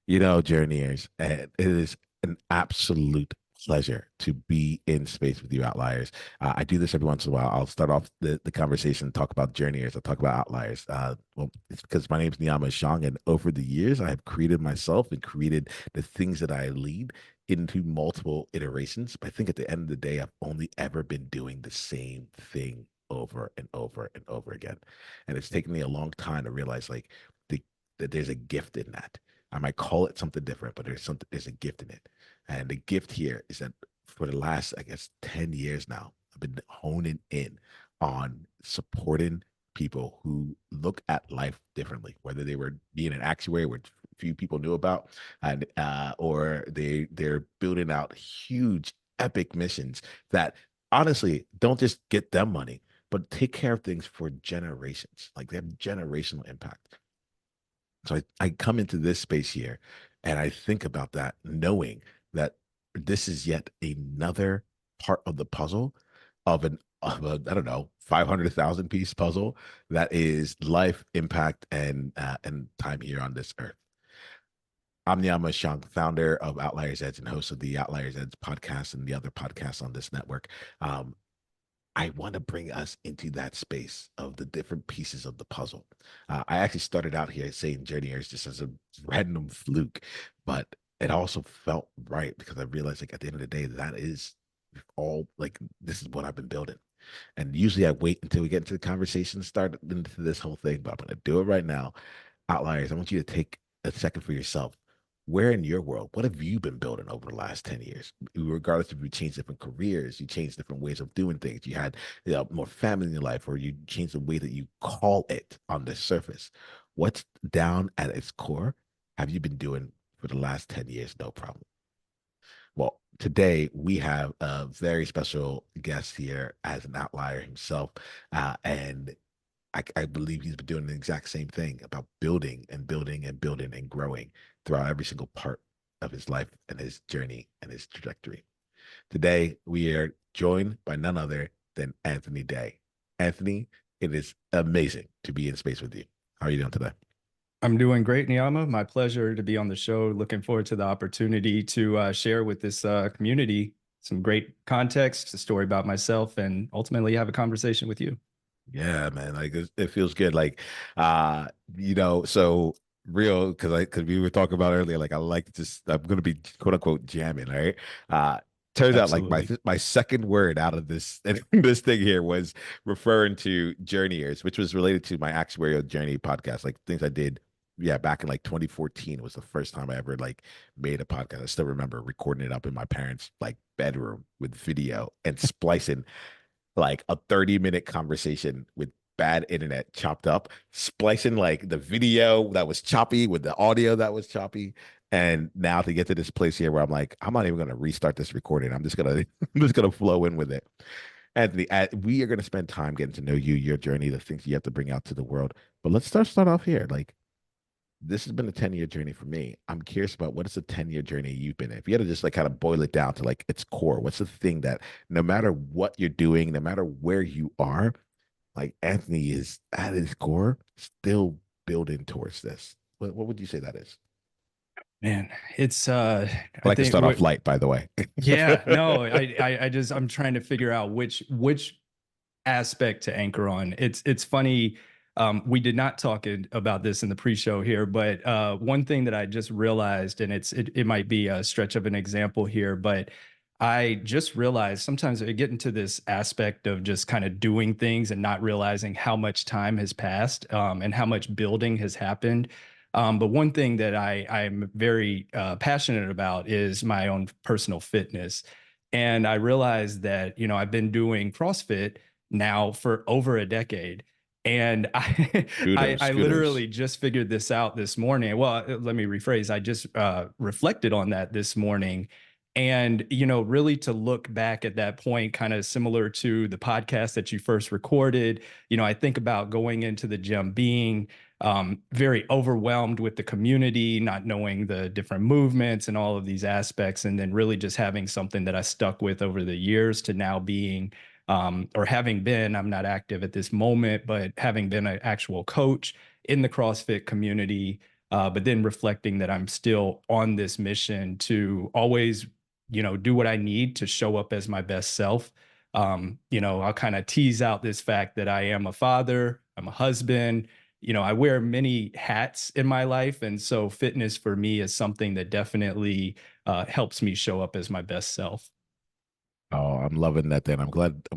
Journeyers, and it is an absolute pleasure to be in space with you outliers. I do this every once in a while. I'll start off the conversation, talk about journeyers, I'll talk about outliers. Well, it's because my name is Niiamah Ashong, and over the years, I have created myself and created the things that I lead into multiple iterations. But I think at the end of the day, I've only ever been doing the same thing over and over and over again. And it's taken me a long time to realize the, that there's a gift in that. I might call it something different, but there's a gift in it. And the gift here is that for the last, I guess, 10 years now, I've been honing in on supporting people who look at life differently, whether they were being an actuary, which few people knew about, and or they're building out huge epic missions that honestly don't just get them money, but take care of things for generations. Like they have generational impact. So I come into this space here and I think about that, knowing that this is yet another part of the puzzle of a I don't know, 500,000 piece puzzle that is life, impact, and time here on this earth. I'm Niiamah Ashong, founder of Outliers Edge and host of the Outliers Edge podcast and the other podcasts on this network. Um, I want to bring us into that space of the different pieces of the puzzle. I actually started out here saying journeyers just as a random fluke, but it also felt right because I realized like at the end of the day, that is all like this is what I've been building. And usually I wait until we get into the conversation, start into this whole thing, but I'm going to do it right now. Outliers, I want you to take a second for yourself. Where in your world, what have you been building over the last 10 years? Regardless if you changed different careers, you changed different ways of doing things, you had more family in your life, or you changed the way that you call it on the surface. What's down at its core have you been doing for the last 10 years? No problem. Well, today we have a very special guest here as an outlier himself. And I believe he's been doing the exact same thing about building and building and building and growing throughout every single part of his life and his journey and his trajectory. Today, we are joined by none other than Anthony Day. Anthony, it is amazing to be in space with you. How are you doing today? I'm doing great, Niiamah. My pleasure to be on the show. Looking forward to the opportunity to share with this community some great context, a story about myself, and ultimately have a conversation with you. Yeah, man. Like it feels good. So real because we were talking about earlier. Like I like to just I'm gonna be quote unquote jamming, right? Uh Turns out like Absolutely. my second word out of this this thing here was referring to journeyers, which was related to my actuarial journey podcast, like things I did. Yeah, back in like 2014 was the first time I ever like made a podcast. I still remember recording it up in my parents' like bedroom with video and splicing like a 30-minute conversation with bad internet chopped up, splicing like the video that was choppy with the audio that was choppy. And now to get to this place here where I'm like, I'm not even gonna restart this recording. I'm just gonna I'm just gonna flow in with it. Anthony, we are gonna spend time getting to know you, your journey, the things you have to bring out to the world. But let's start off here. Like this has been a 10-year journey for me. I'm curious about what is a 10-year journey you've been in. If you had to just like kind of boil it down to like its core, what's the thing that no matter what you're doing, no matter where you are, like Anthony is at his core still building towards this. What would you say that is? Man, it's I I like to think start off what light, by the way. yeah, no, I just I'm trying to figure out which aspect to anchor on. It's funny. We did not talk about this in the pre-show here, but one thing that I just realized, and it might be a stretch of an example here, but I just realized sometimes I get into this aspect of just kind of doing things and not realizing how much time has passed and how much building has happened. But one thing that I'm very passionate about is my own personal fitness. And I realized that, I've been doing CrossFit now for over a decade. And I, Kudos, I kudos. literally just figured this out this morning. Well, let me rephrase. I just reflected on that this morning. And, really to look back at that point, kind of similar to the podcast that you first recorded, I think about going into the gym, being very overwhelmed with the community, not knowing the different movements and all of these aspects, and then really just having something that I stuck with over the years to now being or having been, I'm not active at this moment, but having been an actual coach in the CrossFit community, but then reflecting that I'm still on this mission to always, do what I need to show up as my best self. I'll kind of tease out this fact that I am a father, I'm a husband. I wear many hats in my life. And so fitness for me is something that definitely helps me show up as my best self. Oh, I'm loving that. Then I'm glad.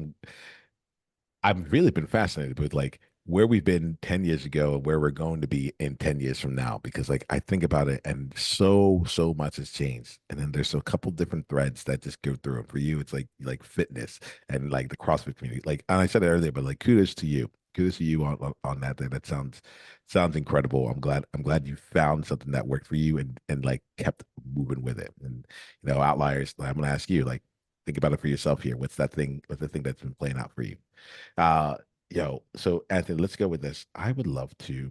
I've really been fascinated with like where we've been 10 years ago and where we're going to be in 10 years from now because like I think about it and so much has changed. And then there's a couple different threads that just go through. And for you, it's like fitness and like the CrossFit community. Like and I said it earlier, but like kudos to you. Kudos to you on that thing. That sounds incredible. I'm glad you found something that worked for you and like kept moving with it. And outliers, I'm gonna ask you, like, think about it for yourself here. What's the thing that's been playing out for you? Uh, so Anthony, let's go with this. I would love to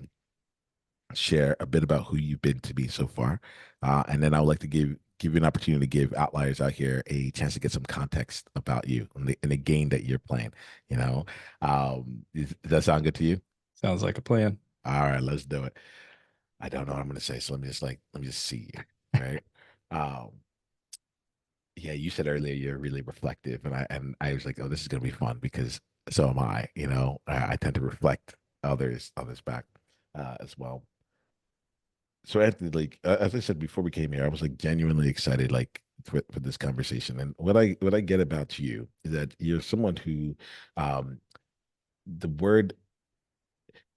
share a bit about who you've been to me so far, and then I would like to give you an opportunity to give outliers out here a chance to get some context about you and the game that you're playing. Does that sound good to you? Sounds like a plan. All right, let's do it. I don't know what I'm going to say, so let me just see you. Right. Um, yeah, you said earlier you're really reflective, and I was like, oh, this is gonna be fun because so am I. I tend to reflect others back as well. So Anthony, like as I said before we came here, I was like genuinely excited, like for this conversation. And what I get about you is that you're someone who, um, the word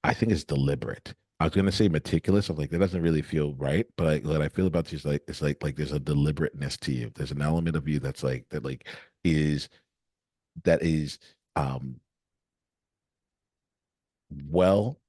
I think is deliberate. I was gonna say meticulous. I'm like that doesn't really feel right, but what I feel about you is like it's like there's a deliberateness to you. There's an element of you that's like that like is that is um well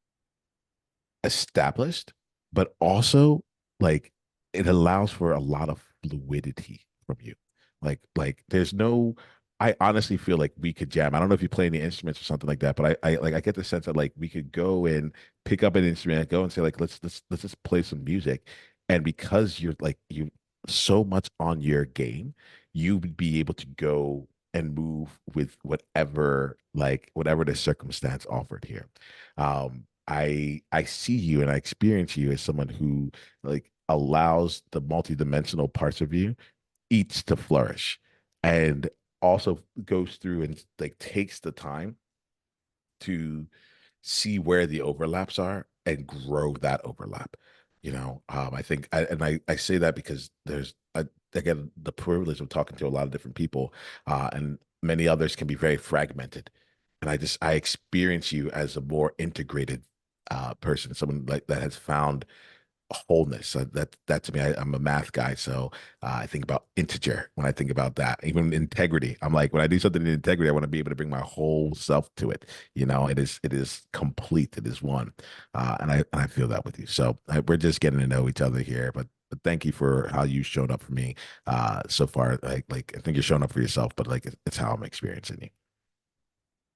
established, but also like it allows for a lot of fluidity from you. Like there's no I honestly feel like we could jam. I don't know if you play any instruments or something like that, but I get the sense that like we could go and pick up an instrument, go and say like let's just play some music. And because you're like you so much on your game, you would be able to go and move with whatever the circumstance offered here. I see you and I experience you as someone who like allows the multidimensional parts of you each to flourish and also goes through and like takes the time to see where the overlaps are and grow that overlap. I think I say that because I get the privilege of talking to a lot of different people, and many others can be very fragmented. And I experience you as a more integrated person, someone like that has found wholeness. So that to me, I'm a math guy, so I think about integer when I think about that. Even integrity, I'm like when I do something in integrity, I want to be able to bring my whole self to it. It is complete. It is one, and I feel that with you. So we're just getting to know each other here, but thank you for how you showed up for me so far. Like I think you're showing up for yourself, but like it's how I'm experiencing you.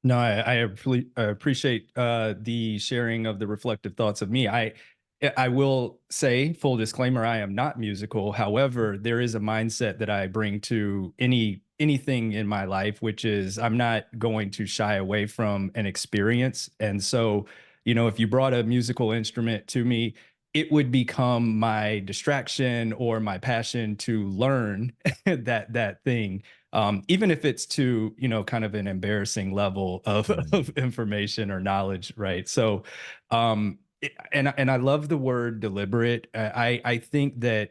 No, I appreciate the sharing of the reflective thoughts of me. I will say, full disclaimer, I am not musical. However, there is a mindset that I bring to anything in my life, which is I'm not going to shy away from an experience. And so, if you brought a musical instrument to me, it would become my distraction or my passion to learn that thing, even if it's to kind of an embarrassing level of, Mm. of information or knowledge, right? So and I love the word deliberate. I think that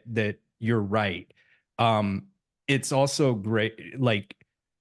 you're right. um it's also great, like,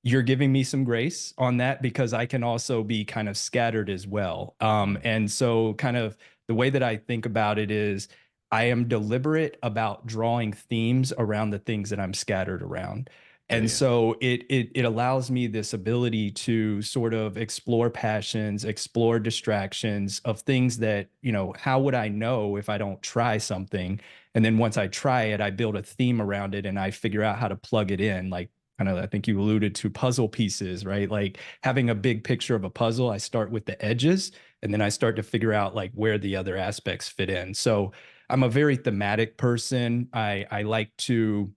you're giving me some grace on that because I can also be kind of scattered as well. And so kind of the way that I think about it is I am deliberate about drawing themes around the things that I'm scattered around. Yeah, And yeah. so it allows me this ability to sort of explore passions, explore distractions of things that, how would I know if I don't try something? And then once I try it, I build a theme around it and I figure out how to plug it in. Like, kind of, I think you alluded to puzzle pieces, right? Like having a big picture of a puzzle, I start with the edges and then I start to figure out like where the other aspects fit in. So I'm a very thematic person. I like to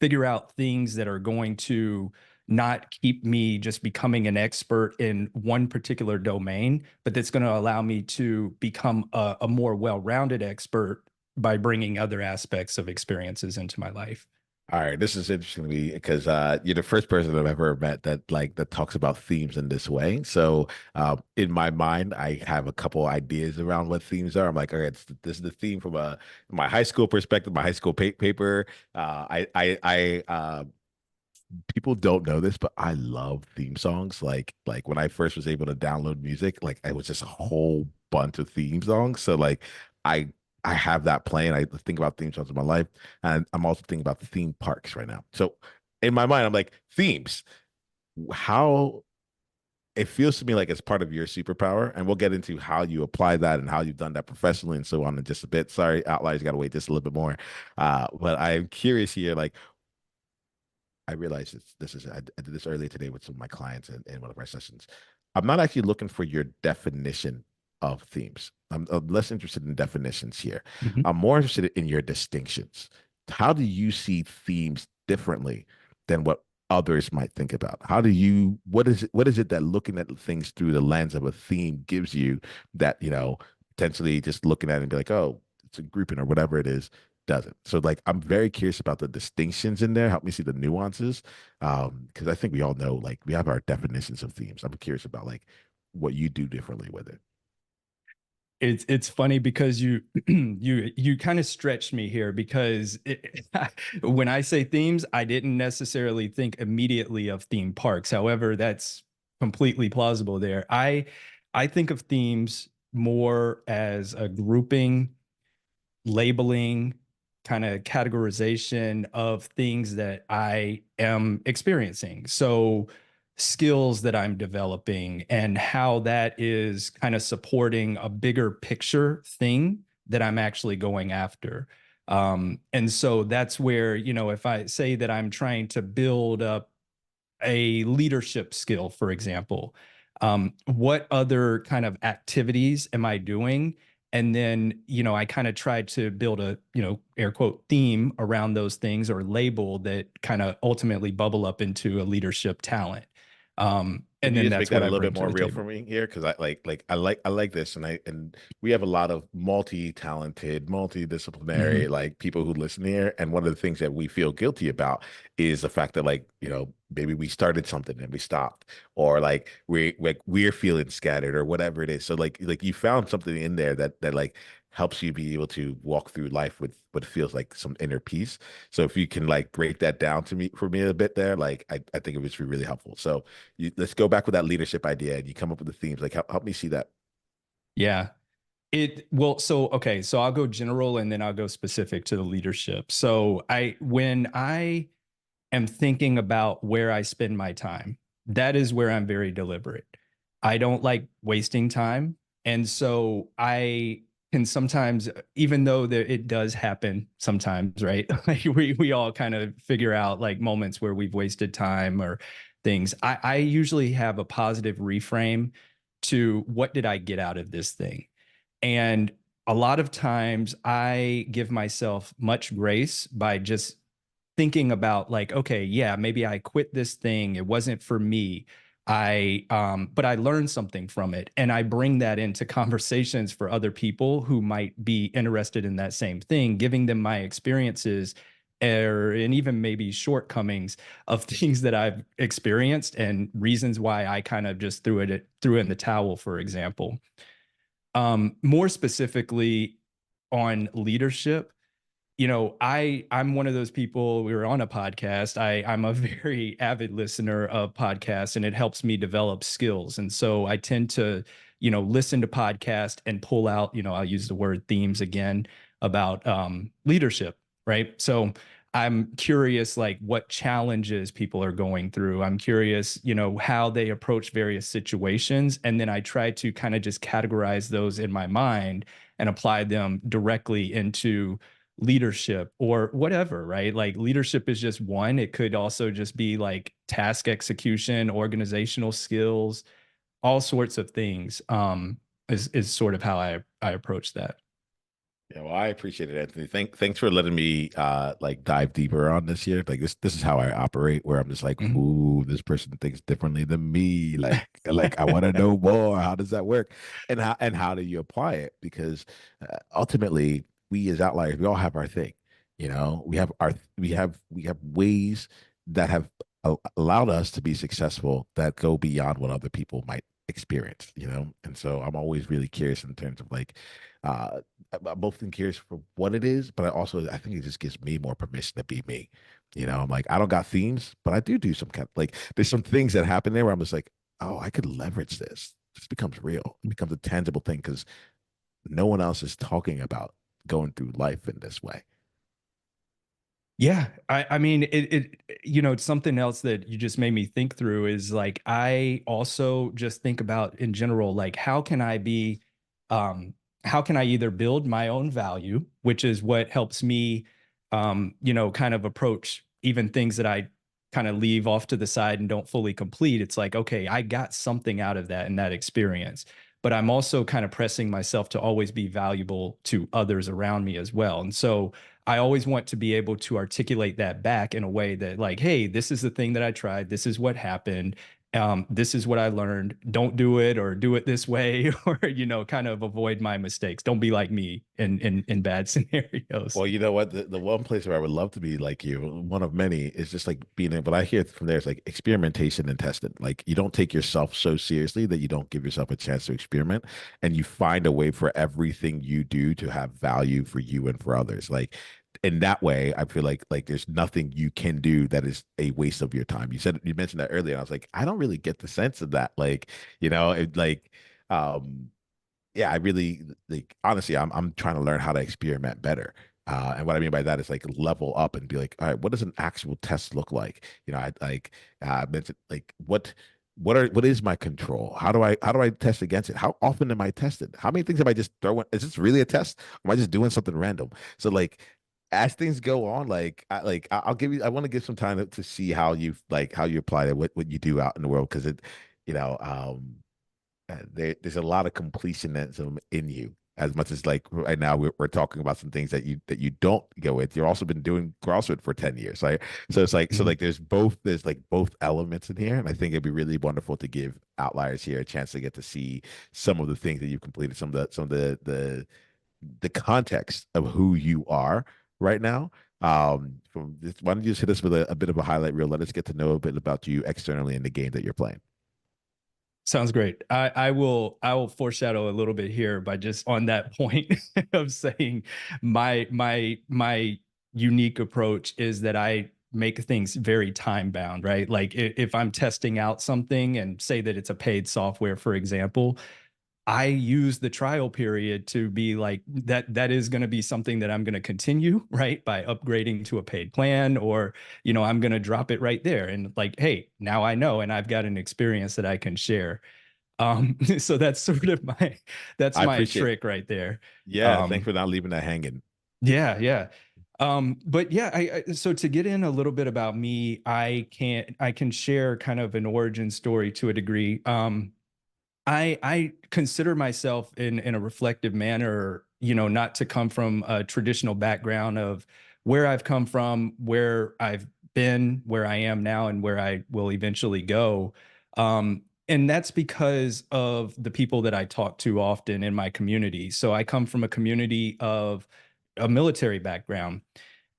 figure out things that are going to not keep me just becoming an expert in one particular domain, but that's going to allow me to become a more well-rounded expert by bringing other aspects of experiences into my life. All right, this is interesting to me because you're the first person I've ever met that talks about themes in this way. So, in my mind, I have a couple ideas around what themes are. I'm like, all right, this is the theme from my high school perspective, my high school paper. People don't know this, but I love theme songs. Like when I first was able to download music, like it was just a whole bunch of theme songs. So like I I have that playing. I think about theme songs in my life, and I'm also thinking about theme parks right now. So in my mind, I'm like themes. How it feels to me like it's part of your superpower, and we'll get into how you apply that and how you've done that professionally and so on in just a bit. Sorry, outliers got to wait just a little bit more. But I'm curious here, like I realized this is I did this earlier today with some of my clients in one of our sessions. I'm not actually looking for your definition of themes. I'm less interested in definitions here. Mhm. I'm more interested in your distinctions. How do you see themes differently than what others might think about? How do you what is it that looking at things through the lens of a theme gives you that, potentially just looking at it and be like, oh, it's a grouping or whatever it is doesn't. So like I'm very curious about the distinctions in there. Help me see the nuances. Because I think we all know like we have our definitions of themes. I'm curious about like what you do differently with it. It's funny because you kind of stretched me here because when I say themes, I didn't necessarily think immediately of theme parks. However, that's completely plausible there. I think of themes more as a grouping, labeling, kind of categorization of things that I am experiencing. So, skills that I'm developing and how that is kind of supporting a bigger picture thing that I'm actually going after. And so that's where, if I say that I'm trying to build up a leadership skill, for example, what other kind of activities am I doing? And then, I kind of tried to build a, air quote theme around those things or label that kind of ultimately bubble up into a leadership talent. Can And you then just make that's that what a I little bit bring to more the real for table. me here? Because I like this, and we have a lot of multi-talented, multidisciplinary Mhm. like people who listen here. And one of the things that we feel guilty about is the fact that like maybe we started something and we stopped, or like we're feeling scattered or whatever it is. So like you found something in there that like helps you be able to walk through life with what feels like some inner peace. So if you can like break that down to me for me a bit there, like I think it would be really helpful. So let's go back with that leadership idea and you come up with the themes. Like help me see that. Yeah. So okay, so I'll go general and then I'll go specific to the leadership. So when I am thinking about where I spend my time, that is where I'm very deliberate. I don't like wasting time. And so I can sometimes, even though it does happen sometimes, right? Like we all kind of figure out like moments where we've wasted time or things. I usually have a positive reframe to what did I get out of this thing? And a lot of times I give myself much grace by just thinking about like, okay, yeah, maybe I quit this thing. It wasn't for me. But I learned something from it. And I bring that into conversations for other people who might be interested in that same thing, giving them my experiences and even maybe shortcomings of things that I've experienced and reasons why I kind of just threw in the towel, for example. More specifically on leadership, I'm one of those people. We were on a podcast. I'm a very avid listener of podcasts, and it helps me develop skills. And so I tend to, listen to podcasts and pull out, I'll use the word themes again about leadership, right? So I'm curious, like what challenges people are going through. I'm curious, how they approach various situations, and then I try to kind of just categorize those in my mind and apply them directly into leadership or whatever, right? Like leadership is just one. It could also just be like task execution, organizational skills, all sorts of things. Is sort of how I approach that. Yeah, well, I appreciate it, Anthony. Thanks for letting me like dive deeper on this here. Like this is how I operate, where I'm just like, Mhm. ooh, this person thinks differently than me. Like I want to know more. How does that work? And how do you apply it? Because ultimately we as outliers, we all have our thing. You know, we have ways that have allowed us to be successful that go beyond what other people might experience. You know, and so I'm always really curious in terms of like, uh, I'm both curious for what it is, but I think it just gives me more permission to be me. You know, I'm like, I don't got themes, but I do some kind of like, there's some things that happen there where I'm just like, oh, I could leverage this. This becomes real. It becomes a tangible thing because no one else is talking about going through life in this way. Yeah, I mean it's something else that you just made me think through is like I also just think about in general like um how can I either build my own value, which is what helps me kind of approach even things that I kind of leave off to the side and don't fully complete. It's like, okay, I got something out of that in that experience, but I'm also kind of pressing myself to always be valuable to others around me as well. And so I always want to be able to articulate that back in a way that, like, hey, this is the thing that I tried. This is what happened. This is what I learned. Don't do it or do it this way, or kind of avoid my mistakes. Don't be like me in bad scenarios. Well, you know what? The one place where I would love to be like you, one of many, is just like being in, but I hear from there is like experimentation and testing. Like you don't take yourself so seriously that you don't give yourself a chance to experiment and you find a way for everything you do to have value for you and for others. Like in that way, I feel like there's nothing you can do that is a waste of your time. You mentioned that earlier. And I was like, I don't really get the sense of that. Like, um yeah, I really like honestly, I'm trying to learn how to experiment better. And what I mean by that is like level up and be like, all right, what does an actual test look like? You know, I like mentioned like what is my control? How do I test against it? How often am I tested? How many things am I just throwing? Is this really a test? Or am I just doing something random? So like as things go on, I'll give you I want to give some time to see how you apply it, what you do out in the world because you know, um there's a lot of completionism in you as much as like right now we're talking about some things that you don't go with. You've also been doing CrossFit for 10 years, right? So it's like Mhm. there's like both elements in here, and I think it'd be really wonderful to give outliers here a chance to get to see some of the things that you've completed, some of the context of who you are right now. From this, why don't you just hit us with a bit of a highlight reel? Let us get to know a bit about you externally in the game that you're playing. Sounds great. I will foreshadow a little bit here by just on that point of saying my unique approach is that I make things very time bound, right? Like if I'm testing out something and say that it's a paid software, for example, I use the trial period to be like that is going to be something that I'm going to continue, right? By upgrading to a paid plan or, I'm going to drop it right there and like, hey, now I know and I've got an experience that I can share. So that's sort of that's I my appreciate. trick right there. Yeah, thanks Um, for not leaving that hanging. yeah, yeah. But yeah, so to get in a little bit about me, I can share kind of an origin story to a degree. I consider myself in a reflective manner, not to come from a traditional background of where I've come from, where I've been, where I am now, and where I will eventually go. And that's because of the people that I talk to often in my community. So I come from a community of a military background.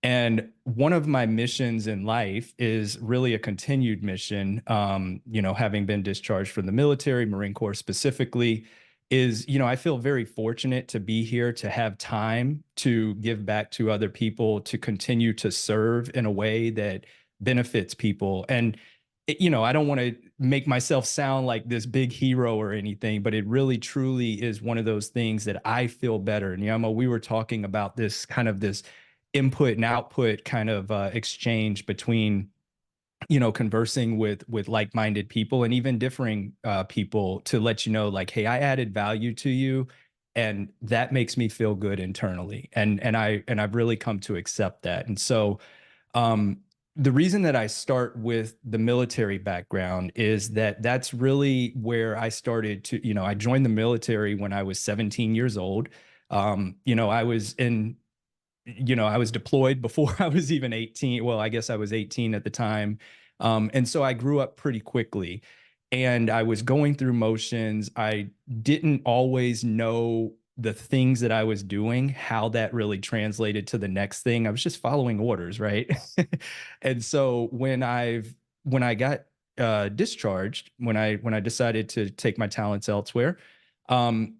And one of my missions in life is really a continued mission. Having been discharged from the military, Marine Corps specifically, is, I feel very fortunate to be here, to have time to give back to other people, to continue to serve in a way that benefits people. And, I don't want to make myself sound like this big hero or anything, but it really truly is one of those things that I feel better. And, we were talking about this input and output kind of exchange between conversing with like-minded people and even differing people to let you know like, hey, I added value to you and that makes me feel good internally, and I've really come to accept that. And so um the reason that I start with the military background is that that's really where I started to, I joined the military when I was 17 years old. I was deployed before I was even 18. Well, I guess I was 18 at the time. And so I grew up pretty quickly and I was going through motions. I didn't always know the things that I was doing, how that really translated to the next thing. I was just following orders, right? And so when I got discharged, when I decided to take my talents elsewhere, um,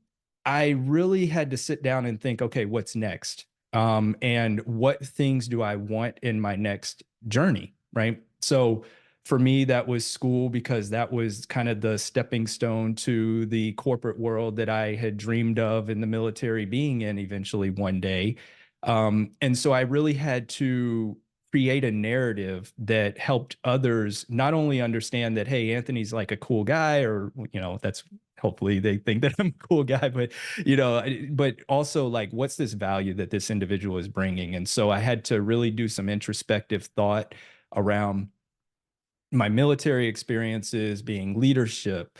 I really had to sit down and think, okay, what's next? And what things do I want in my next journey, right? So for me, that was school because that was kind of the stepping stone to the corporate world that I had dreamed of in the military being in eventually one day. And so I really had to create a narrative that helped others not only understand that, hey, Anthony's like a cool guy, or, that's hopefully they think that I'm a cool guy, but, but also like, what's this value that this individual is bringing? And so I had to really do some introspective thought around my military experiences, being leadership,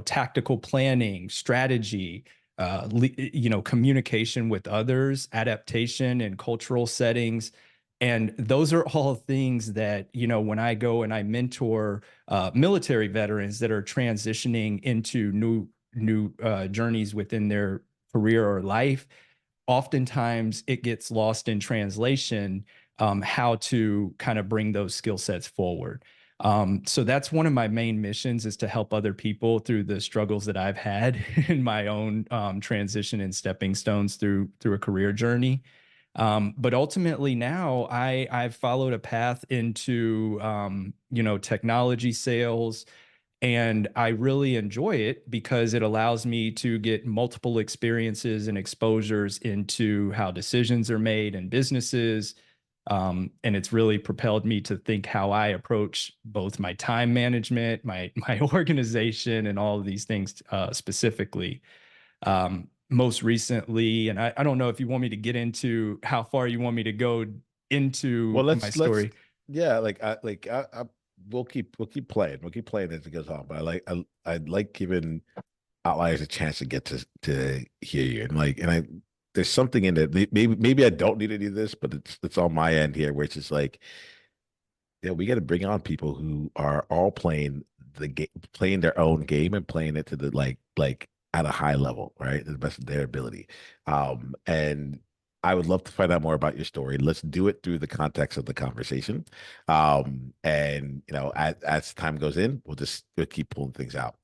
tactical planning, strategy, communication with others, adaptation in cultural settings. And those are all things that, when I go and I mentor military veterans that are transitioning into new journeys within their career or life, oftentimes it gets lost in translation, how to kind of bring those skill sets forward. So that's one of my main missions, is to help other people through the struggles that I've had in my own transition and stepping stones through a career journey. But ultimately now I've followed a path into technology sales, and I really enjoy it because it allows me to get multiple experiences and exposures into how decisions are made in businesses. And it's really propelled me to think how I approach both my time management, my organization, and all of these things specifically. Most recently, and I don't know if you want me to get into how far you want me to go Well, into my let's story. yeah, we'll keep playing. We'll keep playing as it goes on. But I like giving outliers a chance to get to hear you, and there's something in it. Maybe I don't need to do this, but it's on my end here, where it's just like, yeah, we got to bring on people who are all playing the game, playing their own game, and playing it to the like at a high level, right? To the best of their ability. And I would love to find out more about your story. Let's do it through the context of the conversation. And as time goes in, we'll keep pulling things out.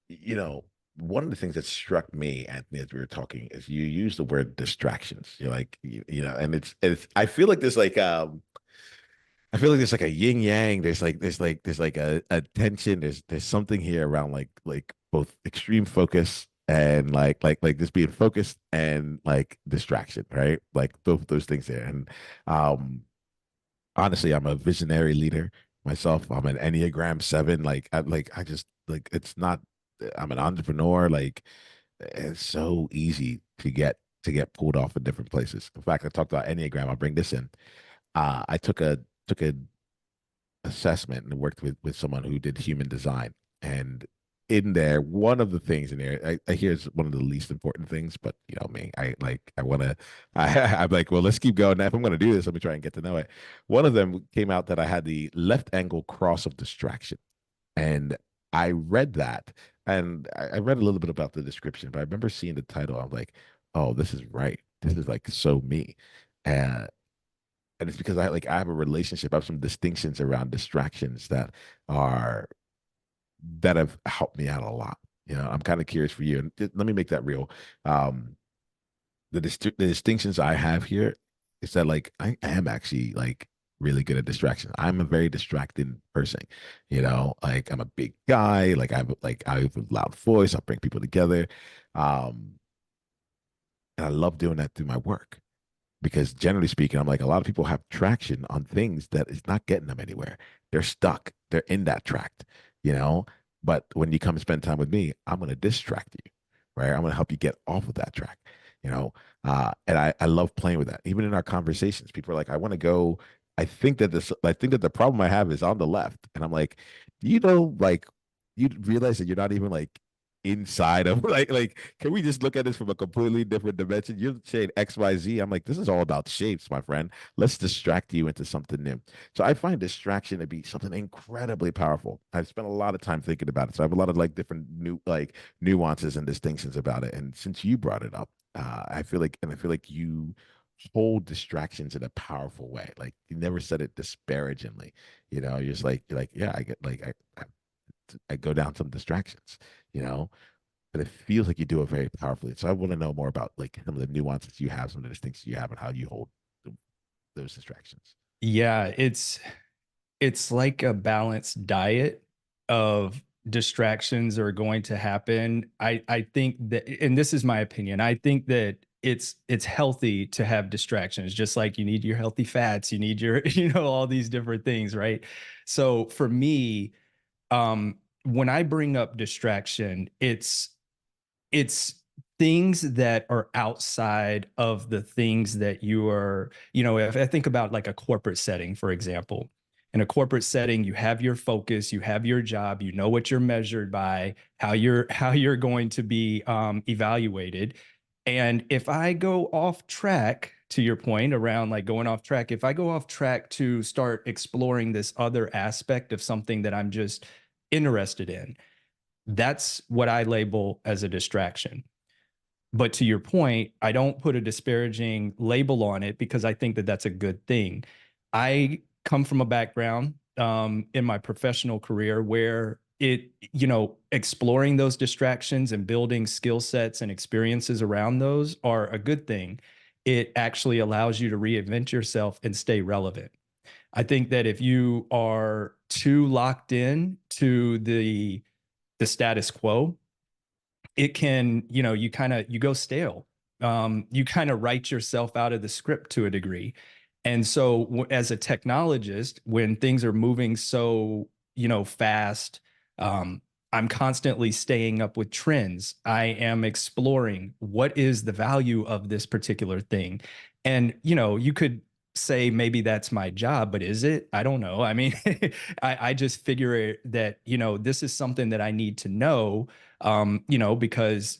You know, one of the things that struck me, Anthony, as we were talking, is you use the word distractions. You're like, and it's I feel like there's like a yin yang. There's like a tension. There's something here around like both extreme focus and like this being focused and like distraction, right? Like both those things there. And um honestly, I'm a visionary leader myself. I'm an Enneagram 7. I just like it's not I'm an entrepreneur. Like it's so easy to get pulled off in different places. In fact, I talked about Enneagram. I'll bring this in. I took a assessment and worked with someone who did human design. And in there, one of the things in there, I hear is one of the least important things, but me, I want to, I'm like, well, let's keep going. Now, if I'm going to do this, let me try and get to know it. One of them came out that I had the left angle cross of distraction. And I read that, and I read a little bit about the description, but I remember seeing the title. I'm like, oh, this is right. This is like so me. Uh, and it's because I have a relationship. I have some distinctions around distractions are that have helped me out a lot. I'm kind of curious for you, and let me make that real. Um, the distinctions I have here is that like I am actually like really good at distraction. I'm a very distracting person. Like I'm a big guy. I have a loud voice. I bring people together, um, and I love doing that through my work. Because generally speaking, I'm like, a lot of people have traction on things that is not getting them anywhere. They're stuck. They're in that tract, you know. But when you come spend time with me, I'm going to distract you, right? I'm going to help you get off of that track, you know. And I love playing with that. Even in our conversations, people are like, I want to go. I think that the problem I have is on the left, and I'm like, like you realize that you're not even like inside of like can we just look at this from a completely different dimension? You're saying XYZ. I'm like, this is all about shapes, my friend. Let's distract you into something new. So I find distraction to be something incredibly powerful. I've spent a lot of time thinking about it. So I have a lot of like different new like nuances and distinctions about it. And since you brought it up, I feel like you hold distractions in a powerful way. Like you never said it disparagingly. You're just you're like, yeah, I get like I go down some distractions, you know, but it feels like you do it very powerfully. So I want to know more about like some of the nuances you have, some of the distinctions you have, and how you hold those distractions. Yeah, it's like a balanced diet of distractions are going to happen. I think that, and this is my opinion, I think that it's healthy to have distractions, just like you need your healthy fats, you need your, all these different things, right? So for me, when I bring up distraction, it's things that are outside of the things that you are, if I think about like a corporate setting, for example. In a corporate setting, you have your focus, you have your job, you know what you're measured by, how you're going to be evaluated. And if I go off track, to your point around like going off track, if I go off track to start exploring this other aspect of something that I'm just interested in, that's what I label as a distraction. But to your point, I don't put a disparaging label on it because I think that that's a good thing. I come from a background in my professional career where exploring those distractions and building skill sets and experiences around those are a good thing. It actually allows you to reinvent yourself and stay relevant. I think that if you are too locked in to the status quo, it can, you go stale. You kind of write yourself out of the script to a degree. And so as a technologist, when things are moving so, fast, um, I'm constantly staying up with trends. I am exploring what is the value of this particular thing. And, you could say maybe that's my job, but is it? I don't know. I mean, I just figure that, this is something that I need to know, because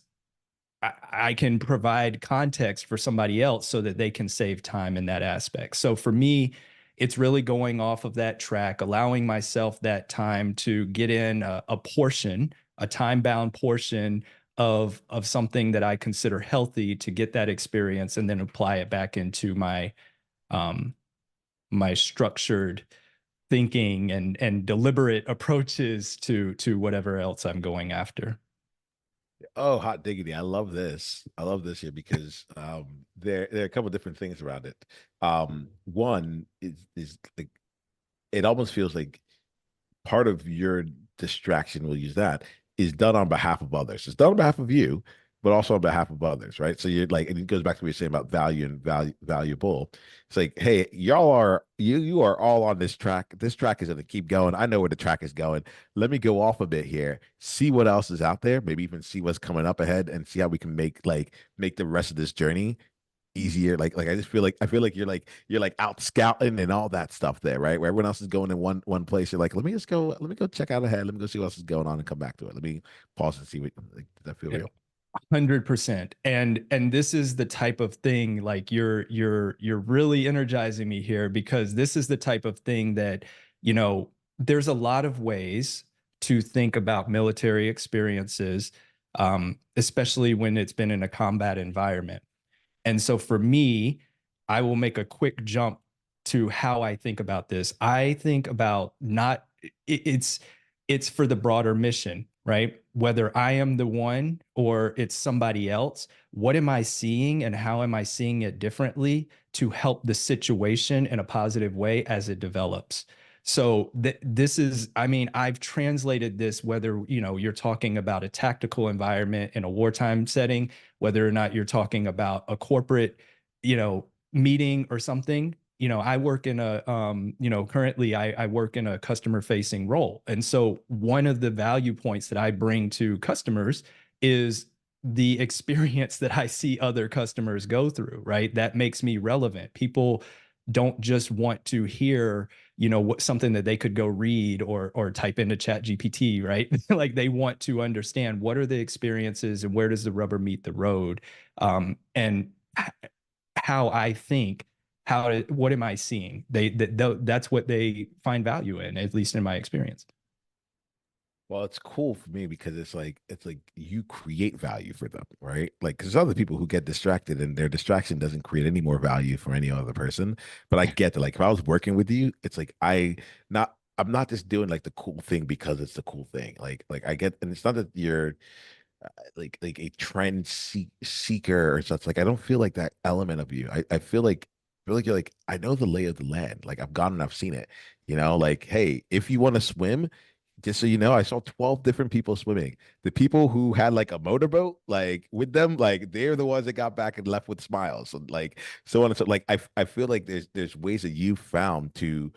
I can provide context for somebody else so that they can save time in that aspect. So for me, it's really going off of that track, allowing myself that time to get in a portion, a time bound portion of something that I consider healthy to get that experience and then apply it back into um, my structured thinking and deliberate approaches to whatever else I'm going after. Oh, hot diggity. I love this. I love this here because there are a couple of different things around it. One is like it almost feels like part of your distraction, we'll use that, is done on behalf of others. It's done on behalf of you, but also on behalf of others, right? So you're like, and it goes back to what you're saying about value and valuable. It's like, hey, you are all on this track. This track is going to keep going. I know where the track is going. Let me go off a bit here, see what else is out there, maybe even see what's coming up ahead, and see how we can make the rest of this journey easier. Like I feel like you're like out scouting and all that stuff there, right? Where everyone else is going in one place. You're like, let me go check out ahead. Let me go see what else is going on and come back to it. Let me pause and see what like, does that feel Yeah. real? 100%. And this is the type of thing, like you're really energizing me here, because this is the type of thing that, there's a lot of ways to think about military experiences, especially when it's been in a combat environment. And so for me, I will make a quick jump to how I think about this. I think about not it's for the broader mission, right? Whether I am the one or it's somebody else, what am I seeing and how am I seeing it differently to help the situation in a positive way as it develops? So this is, I mean, I've translated this, whether, you're talking about a tactical environment in a wartime setting, whether or not you're talking about a corporate, meeting or something. I work in a, currently I work in a customer facing role. And so one of the value points that I bring to customers is the experience that I see other customers go through, right? That makes me relevant. People don't just want to hear, what something that they could go read or type into chat GPT, right? Like they want to understand what are the experiences and where does the rubber meet the road. And how I think, what am I seeing? That's what they find value in, at least in my experience. Well, it's cool for me because it's like you create value for them, right? Like, because there's other people who get distracted and their distraction doesn't create any more value for any other person. But I get that. Like, if I was working with you, it's like I'm not just doing like the cool thing because it's the cool thing. Like I get, and it's not that you're like a seeker or such. Like, I don't feel like that element of you. I feel like you're like, I know the lay of the land. Like, I've gone and I've seen it. Like, hey, if you want to swim, just so you know, I saw 12 different people swimming. The people who had like a motorboat, like with them, like they're the ones that got back and left with smiles. And like so on and so like I feel like there's ways that you found to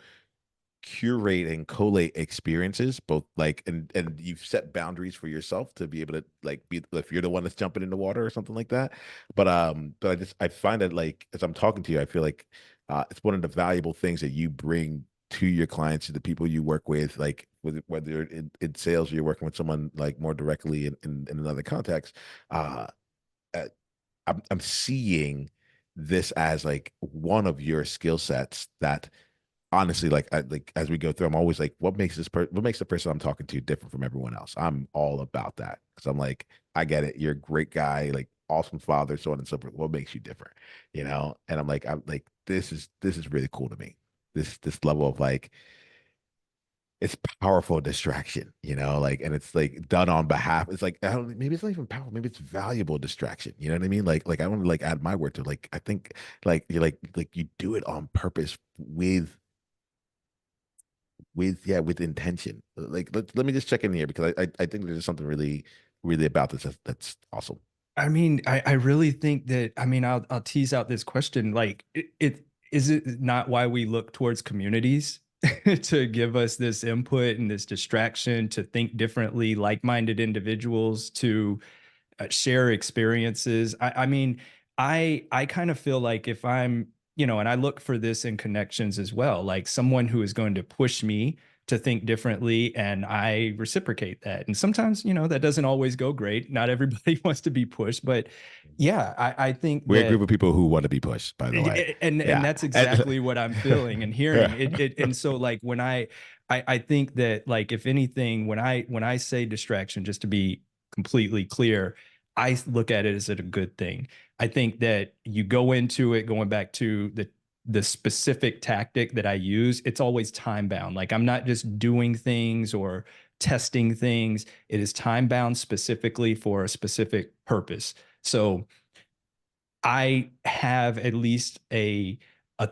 curate and collate experiences, both like and you've set boundaries for yourself to be able to like be if you're the one that's jumping in the water or something like that. But I find that like as I'm talking to you, I feel like it's one of the valuable things that you bring to your clients, to the people you work with, like whether you're in sales or you're working with someone like more directly in another context. Uh, uh, I'm seeing this as like one of your skill sets that honestly, like as we go through, I'm always like, what makes the person I'm talking to different from everyone else? I'm all about that because I'm like, I get it. You're a great guy, like awesome father, so on and so forth. What makes you different? And I'm like, this is really cool to me. This level of like, it's powerful distraction, like, and it's like done on behalf. It's like, I don't, maybe it's not even powerful. Maybe it's valuable distraction. You know what I mean? Like I want to like add my word to like, I think like you're like you do it on purpose with intention. Like let me just check in here because I think there's something really about this that's awesome. I mean, I really think that, I mean, I'll tease out this question. Like, it is it not why we look towards communities to give us this input and this distraction to think differently, like-minded individuals to share experiences. I mean, I kind of feel like if I'm, and I look for this in connections as well, like someone who is going to push me to think differently and I reciprocate that. And sometimes, that doesn't always go great. Not everybody wants to be pushed, but yeah, I think We're a group that of people who want to be pushed, by the way. and Yeah. that's exactly what I'm feeling and hearing. Yeah. And so like when I think that like if anything, when I say distraction, just to be completely clear, I look at it as a good thing. I think that you go into it, going back to the specific tactic that I use, it's always time bound. Like I'm not just doing things or testing things. It is time bound specifically for a specific purpose. So I have at least a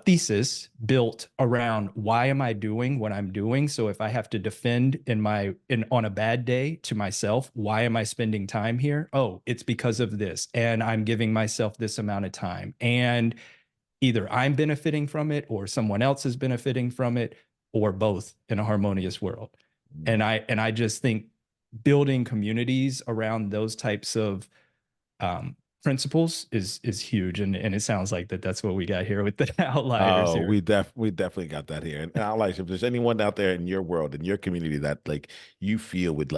thesis built around why am I doing what I'm doing. So if I have to defend in on a bad day to myself, why am I spending time here? Oh, it's because of this, and I'm giving myself this amount of time, and either I'm benefiting from it or someone else is benefiting from it, or both in a harmonious world. And I just think building communities around those types of principles is huge, and it sounds like that's what we got here with the outliers Oh, here. we definitely got that here. And I like if there's anyone out there in your world, in your community that like you feel would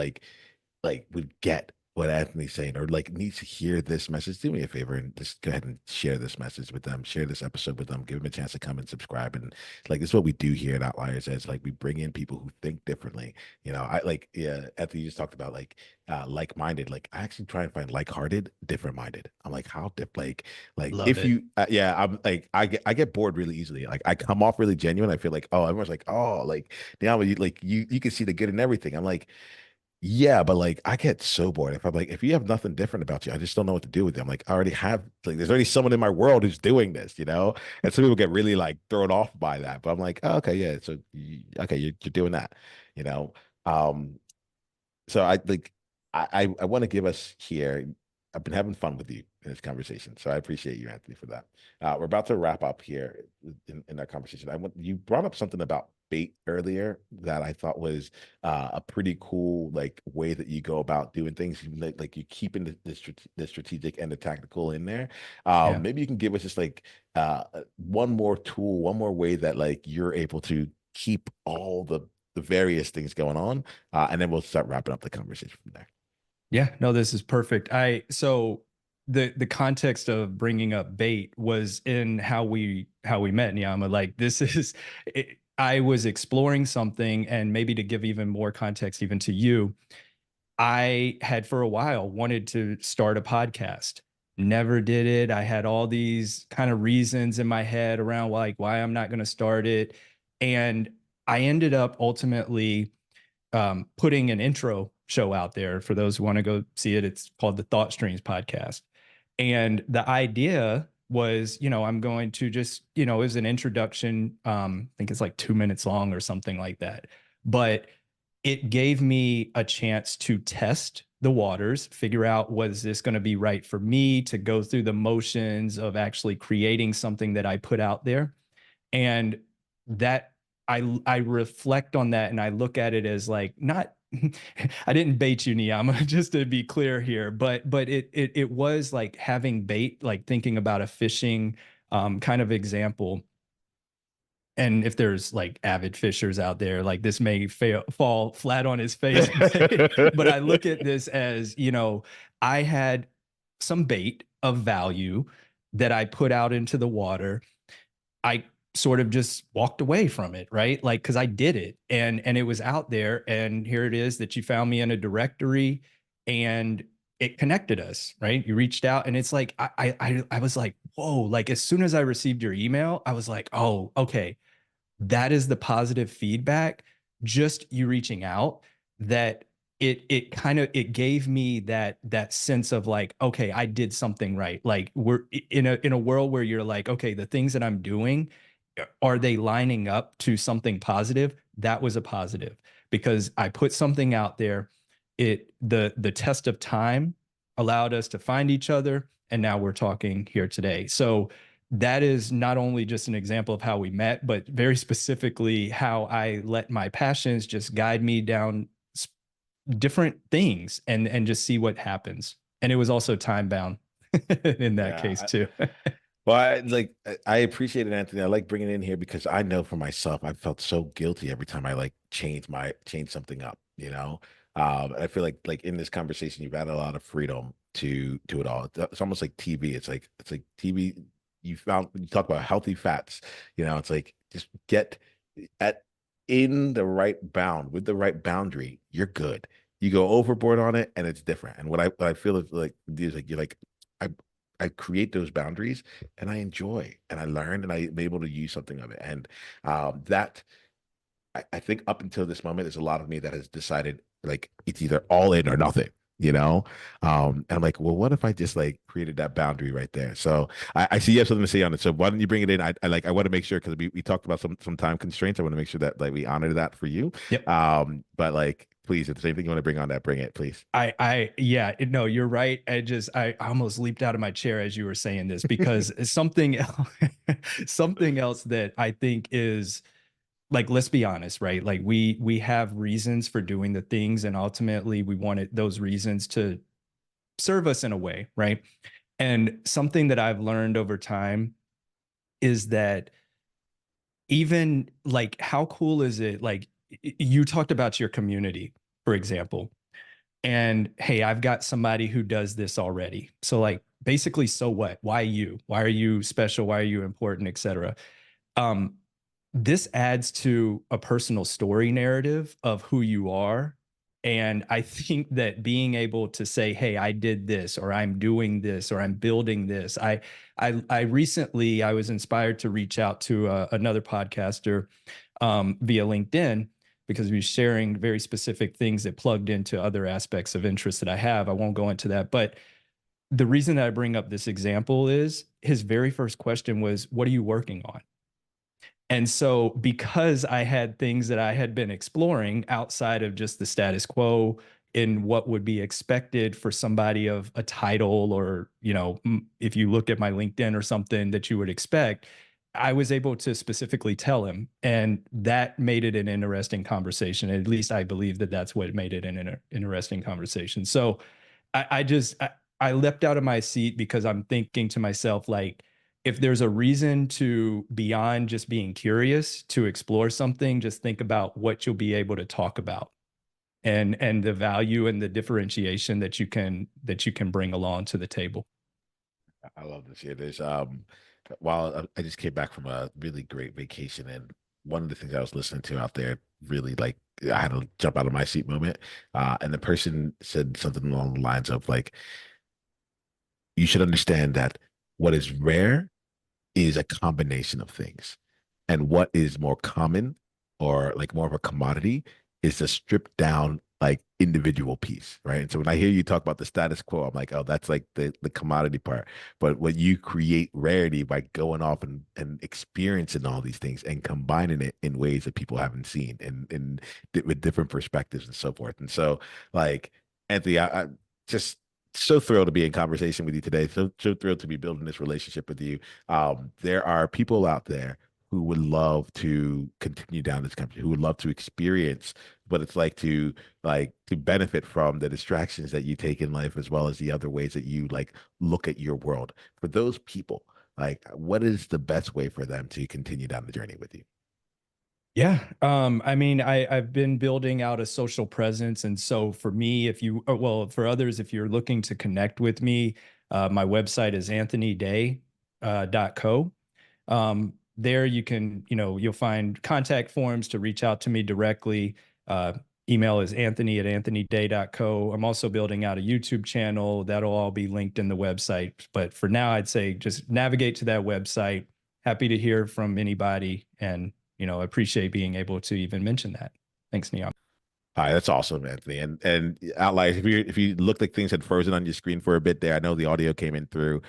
get what Anthony's saying or like needs to hear this message, do me a favor and just go ahead and share this message with them, share this episode with them, give them a chance to come and subscribe. And like this is what we do here at Outliers as like we bring in people who think differently. I like yeah, Anthony just talked about like-minded. Like I actually try and find like-hearted, different-minded. I'm like, how like Love if it. you yeah, I'm like I get bored really easily. Like I come off really genuine. I feel like, oh, everyone's like, oh, like now you can see the good in everything. I'm like, yeah, but like I get so bored if I'm like, if you have nothing different about you, I just don't know what to do with you. I'm like, I already have like there's already someone in my world who's doing this. And some people get really like thrown off by that. But I'm like, oh, okay, yeah, so okay, you're doing that, you know. Um, so I want to give us here. I've been having fun with you. in this conversation. So I appreciate you, Anthony, for that. We're about to wrap up here in our conversation. You brought up something about bait earlier that I thought was a pretty cool like way that you go about doing things. Like you keeping the strategic and the tactical in there. Yeah. Maybe you can give us just like one more tool, one more way that like you're able to keep all the various things going on, and then we'll start wrapping up the conversation from there. Yeah, no, this is perfect. So the context of bringing up bait was in how we met, Niiamah. Like this is I was exploring something, and maybe to give even more context even to you, I had for a while wanted to start a podcast. Never did it. I had all these kind of reasons in my head around like why I'm not going to start it. And I ended up ultimately putting an intro show out there for those who want to go see it. It's called the Thought Streams Podcast. And the idea was, I'm going to just, it was an introduction. I think it's like 2 minutes long or something like that. But it gave me a chance to test the waters, figure out was this going to be right for me to go through the motions of actually creating something that I put out there. And that I reflect on that and I look at it as like not I didn't bait you, Niiamah, just to be clear here, but it was like having bait, like thinking about a fishing kind of example. And if there's like avid fishers out there, like this may fall flat on his face, but I look at this as, I had some bait of value that I put out into the water. I sort of just walked away from it, right? Like, cause I did it and it was out there. And here it is that you found me in a directory and it connected us, right? You reached out and it's like, I was like, whoa, like as soon as I received your email, I was like, oh, okay, that is the positive feedback. Just you reaching out that it kind of it gave me that sense of like, okay, I did something right. Like we're in a world where you're like, okay, the things that I'm doing, are they lining up to something positive? That was a positive because I put something out there. The test of time allowed us to find each other, and now we're talking here today. So that is not only just an example of how we met, but very specifically how I let my passions just guide me down different things and just see what happens. And it was also time bound in that case Yeah. too. Well, I appreciate it, Anthony. I like bringing it in here because I know for myself, I felt so guilty every time I like change something up, you know. And I feel like in this conversation, you've had a lot of freedom to it all. It's almost like TV. It's like TV. You talk about healthy fats, It's like just get at in the right bound with the right boundary. You're good. You go overboard on it, and it's different. And what I feel is like you're like I I create those boundaries and I enjoy and I learn and I'm able to use something of it. And that I think up until this moment, there's a lot of me that has decided like it's either all in or nothing, you know? And I'm like, well, what if I just like created that boundary right there? So I see you have something to say on it. So why don't you bring it in? I want to make sure because we talked about some time constraints. I want to make sure that like we honor that for you. Yep. But like please, if there's anything you want to bring on that, bring it, please. Yeah, no, you're right. I almost leaped out of my chair as you were saying this because something else, something else that I think is like, let's be honest, right? Like we have reasons for doing the things, and ultimately we wanted those reasons to serve us in a way, right? And something that I've learned over time is that even like how cool is it? Like you talked about your community, for example. And hey, I've got somebody who does this already. So like basically, so what? Why you? Why are you special? Why are you important, etc. Um, this adds to a personal story narrative of who you are. And I think that being able to say, hey, I did this, or I'm doing this, or I'm building this. I recently I was inspired to reach out to another podcaster via LinkedIn because we was sharing very specific things that plugged into other aspects of interest that I have. I won't go into that, but the reason that I bring up this example is his very first question was, what are you working on? And so, because I had things that I had been exploring outside of just the status quo in what would be expected for somebody of a title, or, if you look at my LinkedIn or something that you would expect, I was able to specifically tell him, and that made it an interesting conversation. At least I believe that that's what made it an interesting conversation. So I leapt out of my seat because I'm thinking to myself, like, if there's a reason to, beyond just being curious, to explore something, just think about what you'll be able to talk about, and the value and the differentiation that you can bring along to the table. I love this. Yeah, while I just came back from a really great vacation, and one of the things I was listening to out there really like I had a jump out of my seat moment. And the person said something along the lines of like, you should understand that what is rare is a combination of things. And what is more common or like more of a commodity is a stripped down like individual piece, right? And so when I hear you talk about the status quo, I'm like, oh, that's like the commodity part. But when you create rarity by going off and experiencing all these things and combining it in ways that people haven't seen and with different perspectives and so forth. And so like Anthony, I just so thrilled to be in conversation with you today. So thrilled to be building this relationship with you. There are people out there who would love to continue down this country, who would love to experience what it's like to benefit from the distractions that you take in life, as well as the other ways that you like look at your world. For those people, like, what is the best way for them to continue down the journey with you? Yeah. I mean, I've been building out a social presence. And so for me, well, for others, if you're looking to connect with me, my website is anthonyday.co. There you can, you'll find contact forms to reach out to me directly. Uh, Email is anthony@anthonyday.co. I'm also building out a YouTube channel. That'll all be linked in the website. But for now, I'd say just navigate to that website. Happy to hear from anybody, and appreciate being able to even mention that. Thanks, Niiamah. All right, that's awesome, Anthony. And outliers, if you looked like things had frozen on your screen for a bit there, I know the audio came in through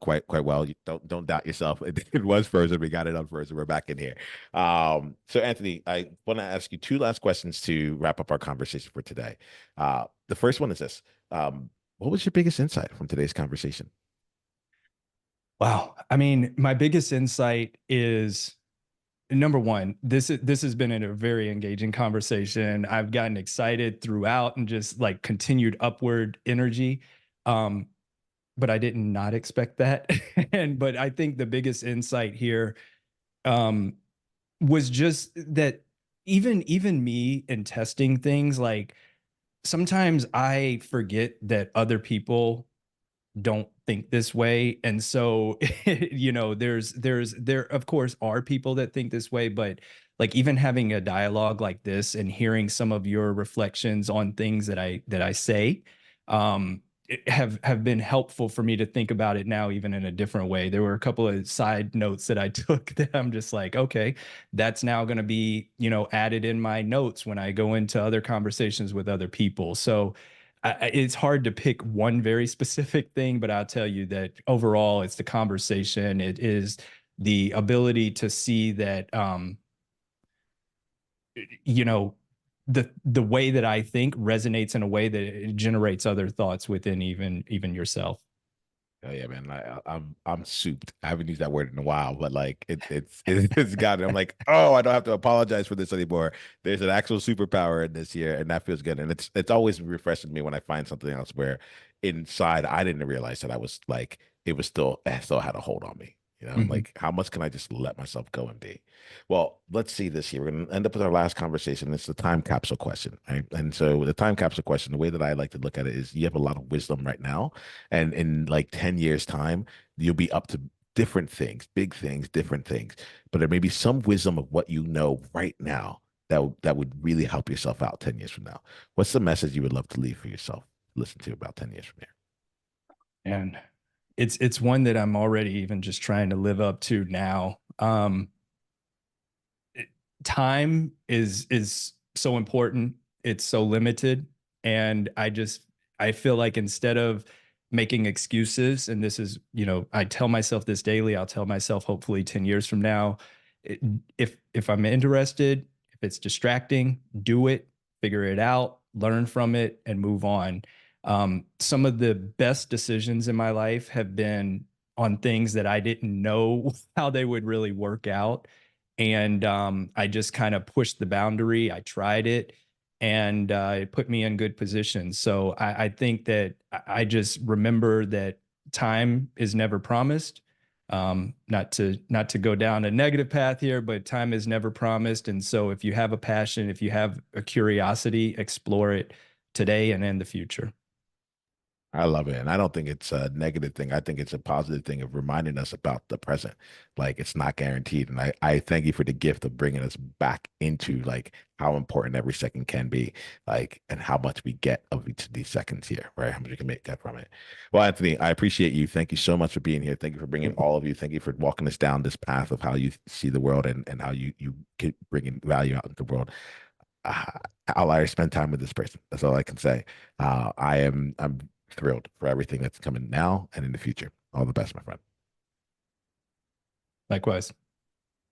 quite well. You don't doubt yourself. It was frozen. We got it unfrozen. We're back in here. So Anthony, I want to ask you two last questions to wrap up our conversation for today. The first one is this: what was your biggest insight from today's conversation? Wow. I mean, my biggest insight is, number one, this has been a very engaging conversation. I've gotten excited throughout and just like continued upward energy. Um, but I did not expect that. But I think the biggest insight here um was just that, even me in testing things, like, sometimes I forget that other people don't think this way. And so there of course are people that think this way, but like, even having a dialogue like this and hearing some of your reflections on things that I say, have been helpful for me to think about it now, even in a different way. There were a couple of side notes that I took that I'm just like, okay, that's now going to be, added in my notes when I go into other conversations with other people. So it's hard to pick one very specific thing, but I'll tell you that overall, it's the conversation. It is the ability to see that, you know, the way that I think resonates in a way that it generates other thoughts within even yourself. Oh yeah, man. I'm souped. I haven't used that word in a while, but like it's got it. I'm like, oh, I don't have to apologize for this anymore. There's an actual superpower in this year, and that feels good. And it's always refreshing me when I find something else where inside I didn't realize that I was like it still had a hold on me. Mhm. Like how much can I just let myself go and be? Well, let's see this here. We're gonna end up with our last conversation. It's the time capsule question, right? And so the time capsule question, the way that I like to look at it is you have a lot of wisdom right now, and in like 10 years time you'll be up to different things, big things, different things, but there may be some wisdom of what you know right now that would really help yourself out 10 years from now. What's the message you would love to leave for yourself listen to about 10 years from here? And it's one that I'm already even just trying to live up to now. Time is so important. It's so limited, and I feel like, instead of making excuses, and this is, I tell myself this daily. I'll tell myself, hopefully 10 years from now, it, if I'm interested, if it's distracting, do it, figure it out. learn from it, and move on. Some of the best decisions in my life have been on things that I didn't know how they would really work out. And I just kind of pushed the boundary. I tried it, and it put me in good positions. So I think that I just remember that time is never promised. Not to go down a negative path here, but time is never promised. And so if you have a passion, if you have a curiosity, explore it today and in the future. I love it. And I don't think it's a negative thing. I think it's a positive thing of reminding us about the present. Like it's not guaranteed. And I thank you for the gift of bringing us back into like how important every second can be, like, and how much we get of each of these seconds here, right? How much we can make that from it. Well, Anthony, I appreciate you. Thank you so much for being here. Thank you for bringing all of you. Thank you for walking us down this path of how you see the world and how you keep bringing value out into the world. uh, Outliers, spend time with this person. That's all I can say. I'm thrilled for everything that's coming now and in the future. All the best, my friend. Likewise.